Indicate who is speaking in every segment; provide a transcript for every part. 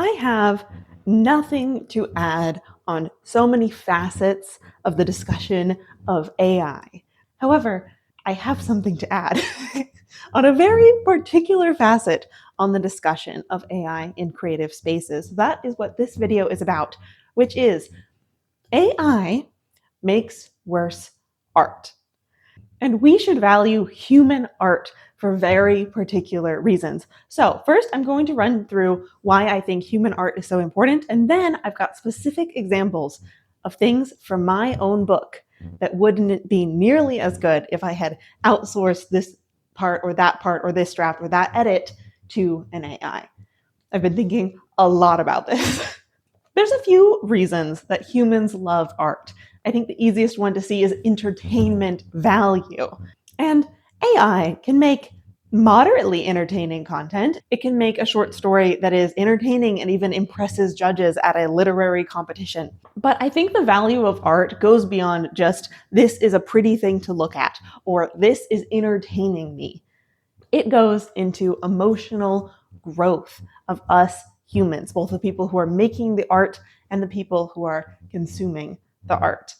Speaker 1: I have nothing to add on so many facets of the discussion of AI. However, I have something to add on a very particular facet on the discussion of AI in creative spaces. That is what this video is about, which is AI makes worse art. And we should value human art for very particular reasons. So first, I'm going to run through why I think human art is so important, and then I've got specific examples of things from my own book that wouldn't be nearly as good if I had outsourced this part or this draft or that edit to an AI. I've been thinking a lot about this. There's a few reasons that humans love art. I think the easiest one to see is entertainment value. And AI can make moderately entertaining content. It can make a short story that is entertaining and even impresses judges at a literary competition. But I think the value of art goes beyond just, this is a pretty thing to look at, or this is entertaining me. It goes into emotional growth of us humans, both the people who are making the art and the people who are consuming the art.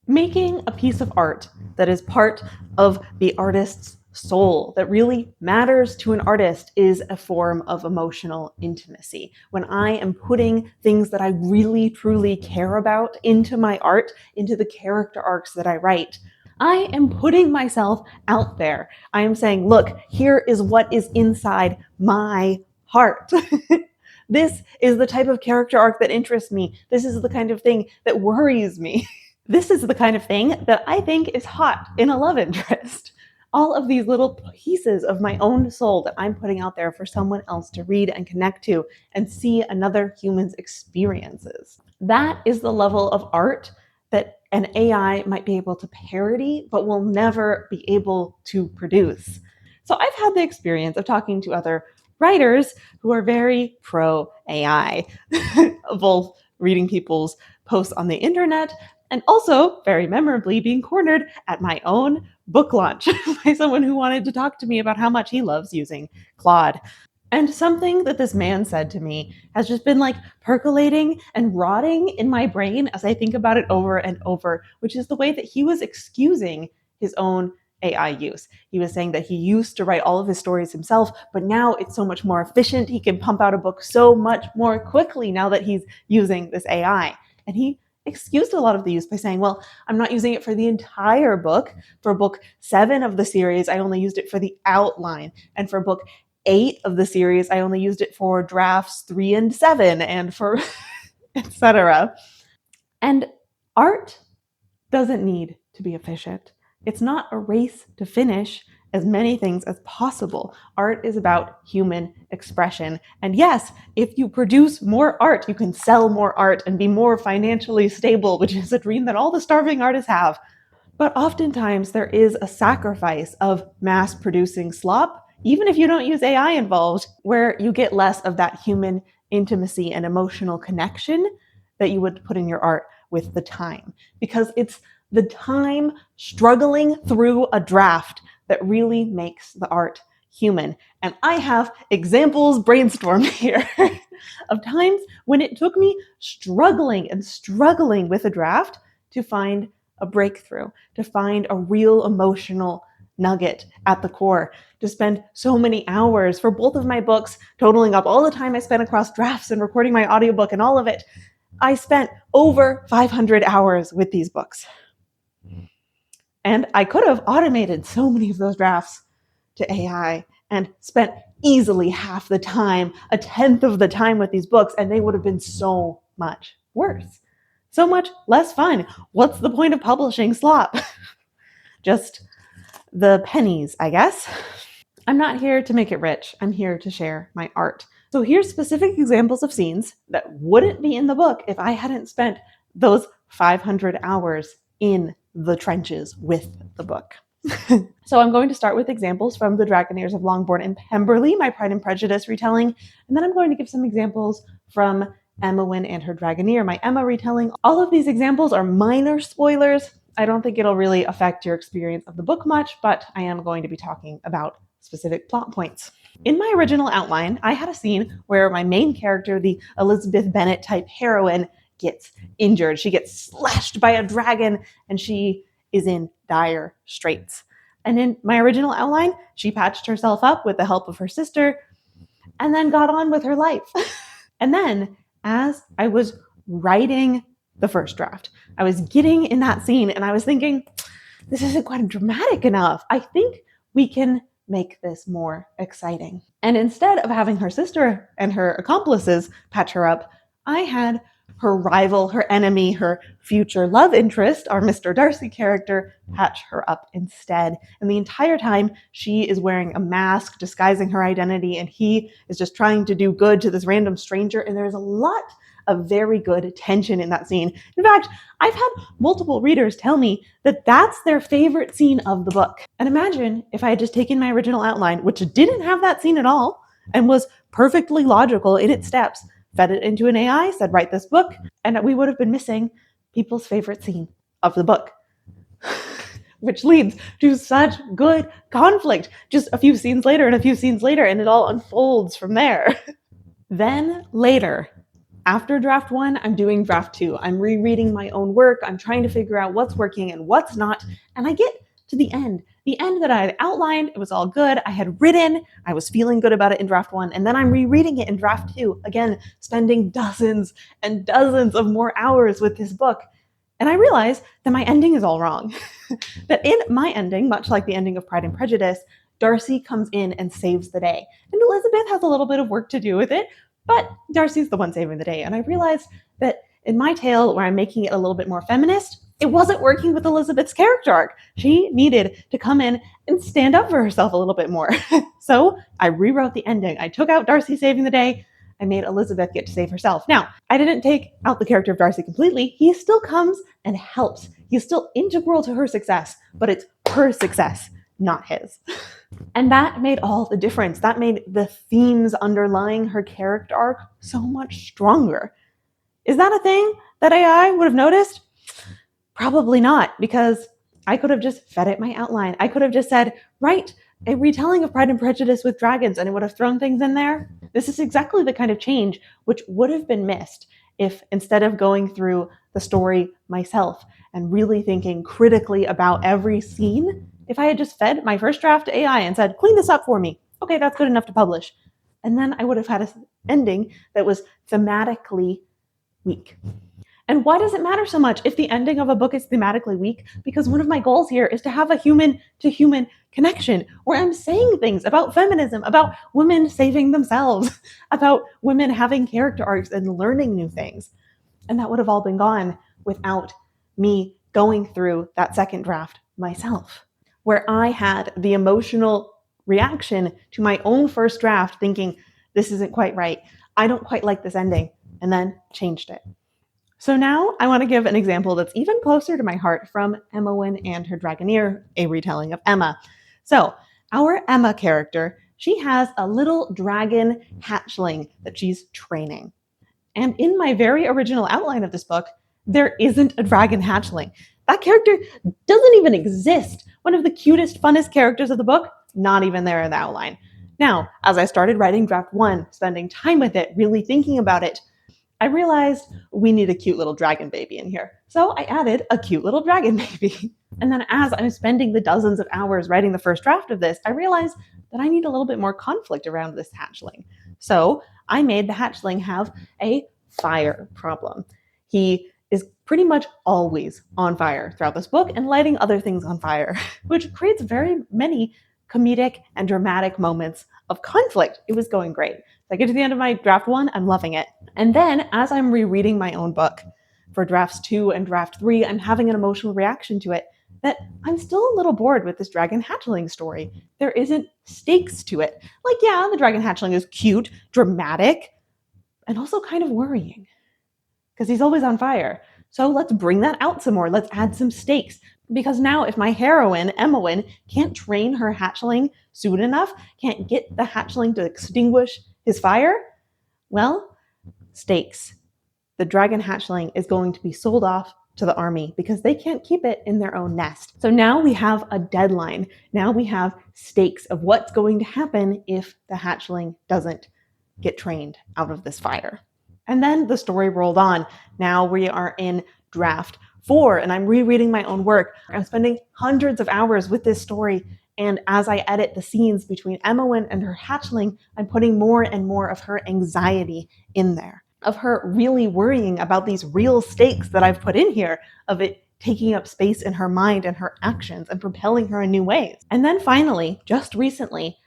Speaker 1: Making a piece of art that is part of the artist's soul, that really matters to an artist, is a form of emotional intimacy. When I am putting things that I really truly care about into my art, into the character arcs that I write, I am putting myself out there. I am saying, look, here is what is inside my heart. This is the type of character arc that interests me. This is the kind of thing that worries me. This is the kind of thing that I think is hot in a love interest. All of these little pieces of my own soul that I'm putting out there for someone else to read and connect to and see another human's experiences. That is the level of art that an AI might be able to parody, but will never be able to produce. So I've had the experience of talking to other writers who are very pro AI, both reading people's posts on the internet and also, very memorably, being cornered at my own book launch by someone who wanted to talk to me about how much he loves using Claude. And something that this man said to me has just been like percolating and rotting in my brain as I think about it over and over, which is the way that he was excusing his own AI use. He was saying that he used to write all of his stories himself, but now it's so much more efficient. He can pump out a book so much more quickly now that he's using this AI. And he excused a lot of the use by saying, well, I'm not using it for the entire book. For book 7 of the series, I only used it for the outline. And for book 8 of the series, I only used it for drafts 3 and 7 and for etc. And art doesn't need to be efficient. It's not a race to finish as many things as possible. Art is about human expression. And yes, if you produce more art, you can sell more art and be more financially stable, which is a dream that all the starving artists have. But oftentimes there is a sacrifice of mass producing slop, even if you don't use AI involved, where you get less of that human intimacy and emotional connection that you would put in your art with the time. Because it's the time struggling through a draft that really makes the art human. And I have examples brainstormed here of times when it took me struggling with a draft to find a breakthrough, to find a real emotional nugget at the core, to spend so many hours for both of my books, totaling up all the time I spent across drafts and recording my audiobook and all of it. I spent over 500 hours with these books. And I could have automated so many of those drafts to AI and spent easily half the time, a tenth of the time with these books, and they would have been so much worse. So much less fun. What's the point of publishing slop? Just the pennies, I guess. I'm not here to make it rich. I'm here to share my art. So here's specific examples of scenes that wouldn't be in the book if I hadn't spent those 500 hours in the trenches with the book. So I'm going to start with examples from the Dragoneers of Longbourn and Pemberley, my Pride and Prejudice retelling, and then I'm going to give some examples from Emmawyn and Her Dragoneer, my Emma retelling. All of these examples are minor spoilers. I don't think it'll really affect your experience of the book much, but I am going to be talking about specific plot points. In my original outline, I had a scene where my main character, the Elizabeth Bennet type heroine, gets injured. She gets slashed by a dragon and she is in dire straits. And in my original outline, she patched herself up with the help of her sister and then got on with her life. And then, as I was writing the first draft, I was getting in that scene and I was thinking, this isn't quite dramatic enough. I think we can make this more exciting. And instead of having her sister and her accomplices patch her up, I had her rival, her enemy, her future love interest, our Mr. Darcy character, patch her up instead. And the entire time, she is wearing a mask, disguising her identity, and he is just trying to do good to this random stranger. And there's a lot of very good tension in that scene. In fact, I've had multiple readers tell me that that's their favorite scene of the book. And imagine if I had just taken my original outline, which didn't have that scene at all, and was perfectly logical in its steps, fed it into an AI, said, write this book, and we would have been missing people's favorite scene of the book. Which leads to such good conflict. Just a few scenes later and a few scenes later, and it all unfolds from there. Then later, after draft 1, I'm doing draft 2. I'm rereading my own work. I'm trying to figure out what's working and what's not. And I get to the end that I had outlined. It was all good. I had written. I was feeling good about it in draft 1. And then I'm rereading it in draft 2. Again, spending dozens and dozens of more hours with this book. And I realize that my ending is all wrong. That in my ending, much like the ending of Pride and Prejudice, Darcy comes in and saves the day. And Elizabeth has a little bit of work to do with it, but Darcy's the one saving the day. And I realized that in my tale, where I'm making it a little bit more feminist, it wasn't working with Elizabeth's character arc. She needed to come in and stand up for herself a little bit more. So I rewrote the ending. I took out Darcy saving the day. I made Elizabeth get to save herself. Now, I didn't take out the character of Darcy completely. He still comes and helps. He's still integral to her success, but it's her success, not his. And that made all the difference. That made the themes underlying her character arc so much stronger. Is that a thing that AI would have noticed? Probably not, because I could have just fed it my outline. I could have just said, write a retelling of Pride and Prejudice with dragons, and it would have thrown things in there. This is exactly the kind of change which would have been missed if, instead of going through the story myself and really thinking critically about every scene, if I had just fed my first draft to AI and said, clean this up for me. Okay, that's good enough to publish. And then I would have had an ending that was thematically weak. And why does it matter so much if the ending of a book is thematically weak? Because one of my goals here is to have a human-to-human connection where I'm saying things about feminism, about women saving themselves, about women having character arcs and learning new things. And that would have all been gone without me going through that second draft myself, where I had the emotional reaction to my own first draft thinking, this isn't quite right. I don't quite like this ending, and then changed it. So now I want to give an example that's even closer to my heart from Emmawyn and Her Dragoneer, a retelling of Emma. So our Emma character, she has a little dragon hatchling that she's training. And in my very original outline of this book, there isn't a dragon hatchling. That character doesn't even exist. One of the cutest, funnest characters of the book, not even there in the outline. Now, as I started writing draft 1, spending time with it, really thinking about it, I realized we need a cute little dragon baby in here. So I added a cute little dragon baby. And then as I'm spending the dozens of hours writing the first draft of this, I realized that I need a little bit more conflict around this hatchling. So I made the hatchling have a fire problem. He is pretty much always on fire throughout this book and lighting other things on fire, which creates very many comedic and dramatic moments of conflict. It was going great. So I get to the end of my draft 1, I'm loving it. And then as I'm rereading my own book for drafts 2 and draft 3, I'm having an emotional reaction to it that I'm still a little bored with this dragon hatchling story. There isn't stakes to it. Like, yeah, the dragon hatchling is cute, dramatic, and also kind of worrying because he's always on fire. So let's bring that out some more. Let's add some stakes. Because now if my heroine, Emmawyn, can't train her hatchling soon enough, can't get the hatchling to extinguish his fire, well, stakes. The dragon hatchling is going to be sold off to the army because they can't keep it in their own nest. So now we have a deadline. Now we have stakes of what's going to happen if the hatchling doesn't get trained out of this fire. And then the story rolled on. Now we are in draft 4, and I'm rereading my own work. I'm spending hundreds of hours with this story, and as I edit the scenes between Emmawyn and her hatchling, I'm putting more and more of her anxiety in there, of her really worrying about these real stakes that I've put in here, of it taking up space in her mind and her actions and propelling her in new ways. And then finally, just recently,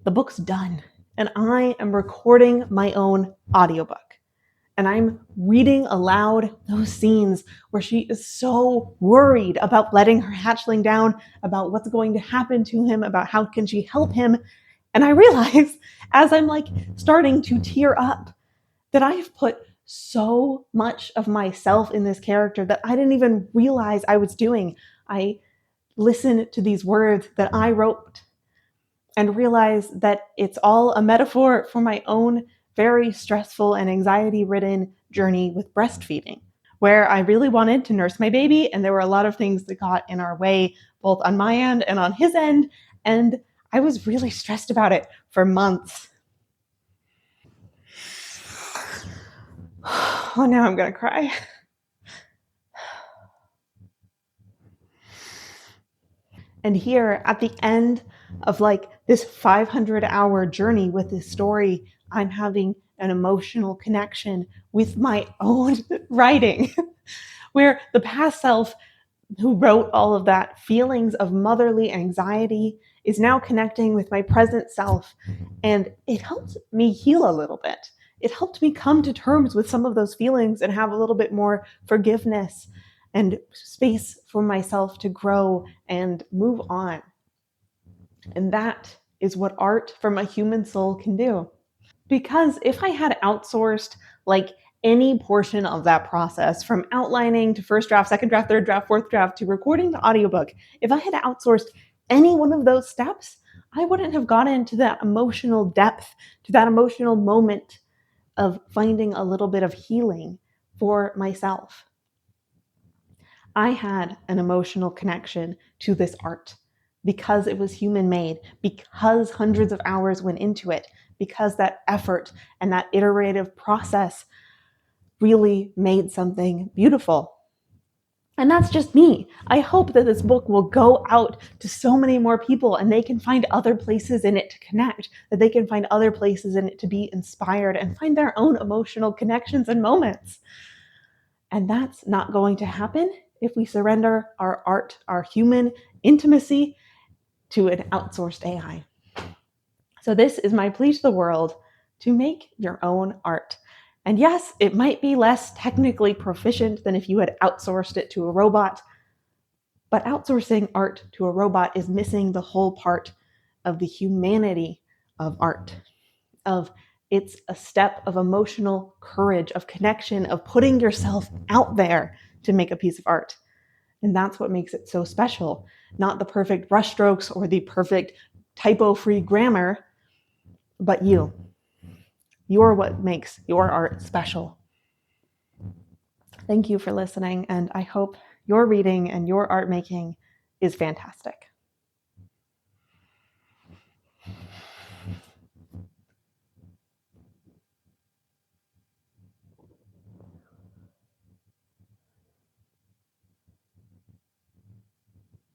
Speaker 1: the book's done, and I am recording my own audiobook. And I'm reading aloud those scenes where she is so worried about letting her hatchling down, about what's going to happen to him, about how can she help him. And I realize as I'm like starting to tear up that I've put so much of myself in this character that I didn't even realize I was doing. I listen to these words that I wrote and realize that it's all a metaphor for my own very stressful and anxiety-ridden journey with breastfeeding, where I really wanted to nurse my baby, and there were a lot of things that got in our way, both on my end and on his end, and I was really stressed about it for months. Oh, now I'm gonna cry. And here at the end of like this 500-hour journey with this story, I'm having an emotional connection with my own writing, where the past self who wrote all of that feelings of motherly anxiety is now connecting with my present self. And it helped me heal a little bit. It helped me come to terms with some of those feelings and have a little bit more forgiveness and space for myself to grow and move on. And that is what art from a human soul can do. Because if I had outsourced like any portion of that process, from outlining to first draft, second draft, third draft, fourth draft, to recording the audiobook, if I had outsourced any one of those steps, I wouldn't have gotten to that emotional depth, to that emotional moment of finding a little bit of healing for myself. I had an emotional connection to this art because it was human made, because hundreds of hours went into it, because that effort and that iterative process really made something beautiful. And that's just me. I hope that this book will go out to so many more people and they can find other places in it to connect, that they can find other places in it to be inspired and find their own emotional connections and moments. And that's not going to happen if we surrender our art, our human intimacy to an outsourced AI. So this is my plea to the world: to make your own art. And yes, it might be less technically proficient than if you had outsourced it to a robot, but outsourcing art to a robot is missing the whole part of the humanity of art, of it's a step of emotional courage, of connection, of putting yourself out there to make a piece of art. And that's what makes it so special. Not the perfect brushstrokes or the perfect typo-free grammar, but you. You're what makes your art special. Thank you for listening, and I hope your reading and your art making is fantastic.